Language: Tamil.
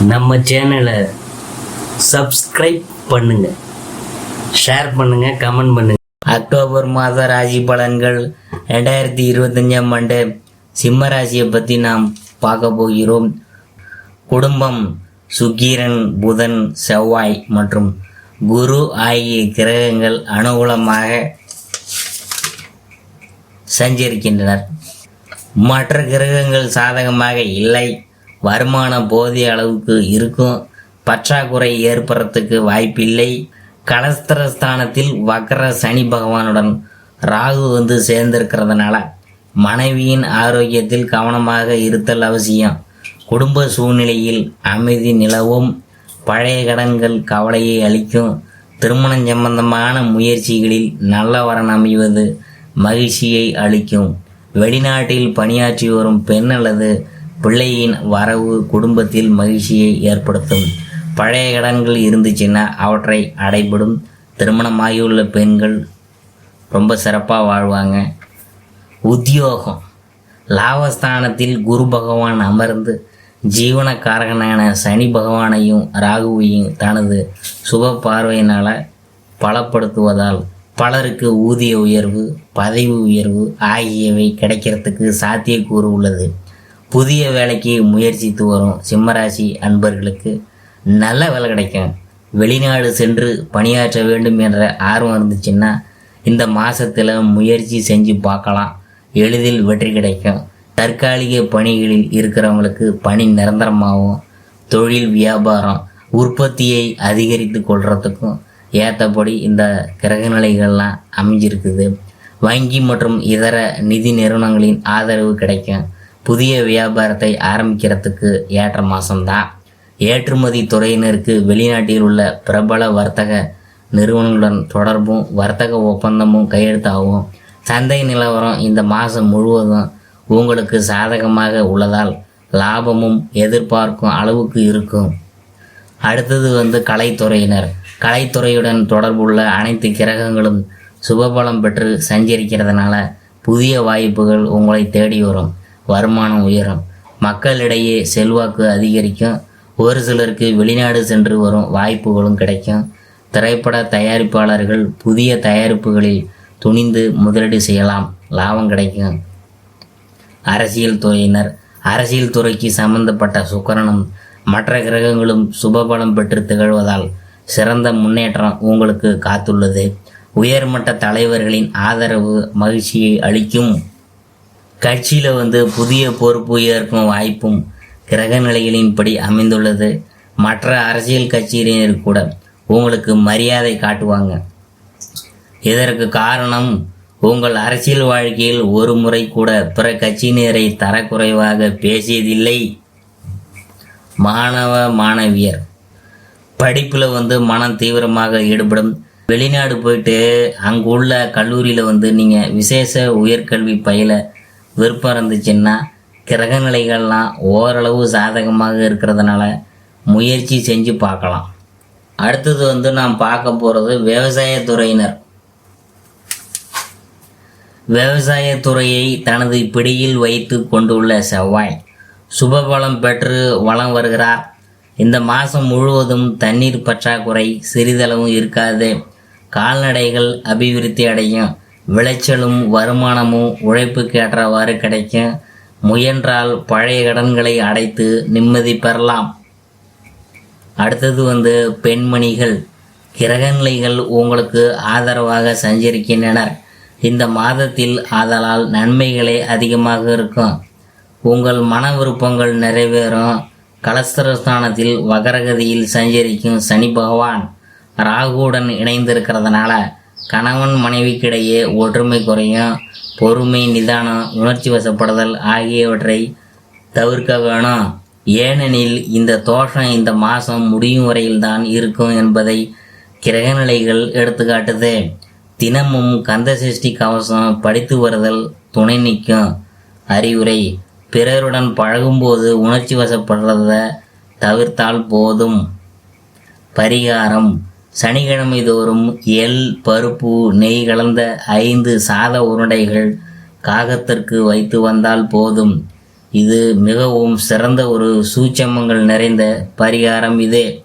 நம்ம சேனலை சப்ஸ்கிரைப் பண்ணுங்க, ஷேர் பண்ணுங்க, கமெண்ட் பண்ணுங்க. அக்டோபர் மாத ராசி பலன்கள் 2025ஆம் ஆண்டு சிம்ம ராசியை பற்றி நாம் பார்க்க போகிறோம். குடும்பம் சுக்கிரன், புதன், செவ்வாய் மற்றும் குரு ஆகிய கிரகங்கள் அனுகூலமாக சஞ்சரிக்கின்றனர். மற்ற கிரகங்கள் சாதகமாக இல்லை. வருமானம் போதிய அளவுக்கு இருக்கும். பற்றாக்குறை ஏற்படுறதுக்கு வாய்ப்பில்லை. கலஸ்திரஸ்தானத்தில் வக்ர சனி பகவானுடன் ராகு சேர்ந்திருக்கிறதுனால மனைவியின் ஆரோக்கியத்தில் கவனமாக இருத்தல் அவசியம். குடும்ப சூழ்நிலையில் அமைதி நிலவும். பழைய கடன்கள் கவலையை அளிக்கும். திருமணம் சம்பந்தமான முயற்சிகளில் நல்ல வரன் அமைவது மகிழ்ச்சியை அளிக்கும். வெளிநாட்டில் பணியாற்றி வரும் பெண் அல்லது பிள்ளையின் வரவு குடும்பத்தில் மகிழ்ச்சியை ஏற்படுத்தும். பழைய கடன்கள் இருந்துச்சுன்னா அவற்றை அடைபடும். திருமணமாகியுள்ள பெண்கள் ரொம்ப சிறப்பாக வாழ்வாங்க. உத்தியோகம் லாபஸ்தானத்தில் குரு பகவான் அமர்ந்து ஜீவனக்காரகனான சனி பகவானையும் ராகுவையும் தனது சுப பார்வையினால் பலப்படுத்துவதால் பலருக்கு ஊதிய உயர்வு, பதவி உயர்வு ஆகியவை கிடைக்கிறதுக்கு சாத்தியக்கூறு உள்ளது. புதிய வேலைக்கு முயற்சித்து வரும் சிம்மராசி அன்பர்களுக்கு நல்ல வேலை கிடைக்கும். வெளிநாடு சென்று பணியாற்ற வேண்டும் என்ற ஆர்வம் இருந்துச்சுன்னா இந்த மாதத்தில் முயற்சி செஞ்சு பார்க்கலாம். எளிதில் வெற்றி கிடைக்கும். தற்காலிக பணிகளில் இருக்கிறவங்களுக்கு பணி நிரந்தரமாகவும் தொழில் வியாபாரம் உற்பத்தியை அதிகரித்து கொள்றதுக்கும் ஏற்றபடி இந்த கிரகநிலைகள்லாம் அமைஞ்சிருக்குது. வங்கி மற்றும் இதர நிதி நிறுவனங்களின் ஆதரவு கிடைக்கும். புதிய வியாபாரத்தை ஆரம்பிக்கிறதுக்கு ஏற்ற மாதம்தான். ஏற்றுமதி துறையினருக்கு வெளிநாட்டில் உள்ள பிரபல வர்த்தக நிறுவனங்களுடன் தொடர்பும் வர்த்தக ஒப்பந்தமும் கையெழுத்தாகும். சந்தை நிலவரம் இந்த மாதம் முழுவதும் உங்களுக்கு சாதகமாக உள்ளதால் லாபமும் எதிர்பார்க்கும் அளவுக்கு இருக்கும். அடுத்தது கலைத்துறையினர். கலைத்துறையுடன் தொடர்புள்ள அனைத்து கிரகங்களும் சுபபலம் பெற்று சஞ்சரிக்கிறதுனால புதிய வாய்ப்புகள் உங்களை தேடி வரும். வருமானம் உயரும். மக்களிடையே செல்வாக்கு அதிகரிக்கும். ஒரு சிலருக்கு வெளிநாடு சென்று வரும் வாய்ப்புகளும் கிடைக்கும். திரைப்பட தயாரிப்பாளர்கள் புதிய தயாரிப்புகளில் துணிந்து முதலீடு செய்யலாம். லாபம் கிடைக்கும். அரசியல் துறையினர். அரசியல் துறைக்கு சம்பந்தப்பட்ட சுக்கிரனும் மற்ற கிரகங்களும் சுபபலம் பெற்று திகழ்வதால் சிறந்த முன்னேற்றம் உங்களுக்கு காத்துள்ளது. உயர்மட்ட தலைவர்களின் ஆதரவு மகிழ்ச்சியை அளிக்கும். கட்சியில் புதிய பொறுப்பு ஏற்கும் வாய்ப்பும் கிரக நிலைகளின்படி அமைந்துள்ளது. மற்ற அரசியல் கட்சியினர் கூட உங்களுக்கு மரியாதை காட்டுவாங்க. இதற்கு காரணம் உங்கள் அரசியல் வாழ்க்கையில் ஒரு முறை கூட பிற கட்சியினரை தரக்குறைவாக பேசியதில்லை. மாணவ மாணவியர் படிப்பில் மனம் தீவிரமாக ஈடுபடும். வெளிநாடு போயிட்டு அங்குள்ள கல்லூரியில் நீங்கள் விசேஷ உயர்கல்வி பயில விருப்பம் இருந்துச்சுன்னா கிரகநிலைகள்லாம் ஓரளவு சாதகமாக இருக்கிறதுனால முயற்சி செஞ்சு பார்க்கலாம். அடுத்தது நாம் பார்க்க போகிறது விவசாயத்துறையினர். விவசாயத்துறையை தனது பிடியில் வைத்து கொண்டுள்ள செவ்வாய் சுபபலம் பெற்று வலம் வருகிறார். இந்த மாதம் முழுவதும் தண்ணீர் பற்றாக்குறை சிறிதளவும் இருக்காது. கால்நடைகள் அபிவிருத்தி அடையும். விளைச்சலும் வருமானமும் உழைப்புக்கு ஏற்றவாறு கிடைக்கும். முயன்றால் பழைய கடன்களை அடைத்து நிம்மதி பெறலாம். அடுத்தது பெண்மணிகள். கிரகநிலைகள் உங்களுக்கு ஆதரவாக சஞ்சரிக்கின்றனர் இந்த மாதத்தில். ஆதலால் நன்மைகளே அதிகமாக இருக்கும். உங்கள் மன விருப்பங்கள் நிறைவேறும். கலஸ்திரஸ்தானத்தில் வகரகதியில் சஞ்சரிக்கும் சனி பகவான் ராகுவுடன் இணைந்திருக்கிறதுனால கணவன் மனைவிக்கிடையே ஒற்றுமை குறையும். பொறுமை, நிதானம், உணர்ச்சி வசப்படுதல் ஆகியவற்றை தவிர்க்க வேணும். ஏனெனில் இந்த தோஷம் இந்த மாதம் முடியும் வரையில்தான் இருக்கும் என்பதை கிரகநிலைகள் எடுத்துக்காட்டுது. தினமும் கந்தசஷ்டி கவசம் படித்து வருதல் துணை நிற்கும். அறிவுரை: பிறருடன் பழகும்போது உணர்ச்சி வசப்படுறத தவிர்த்தால் போதும். பரிகாரம்: சனிக்கிழமை தோறும் எள், பருப்பு, நெய் கலந்த 5 சாத உருண்டைகள் காகத்திற்கு வைத்து வந்தால் போதும். இது மிகவும் சிறந்த ஒரு சூட்சமங்கள் நிறைந்த பரிகாரம் இது.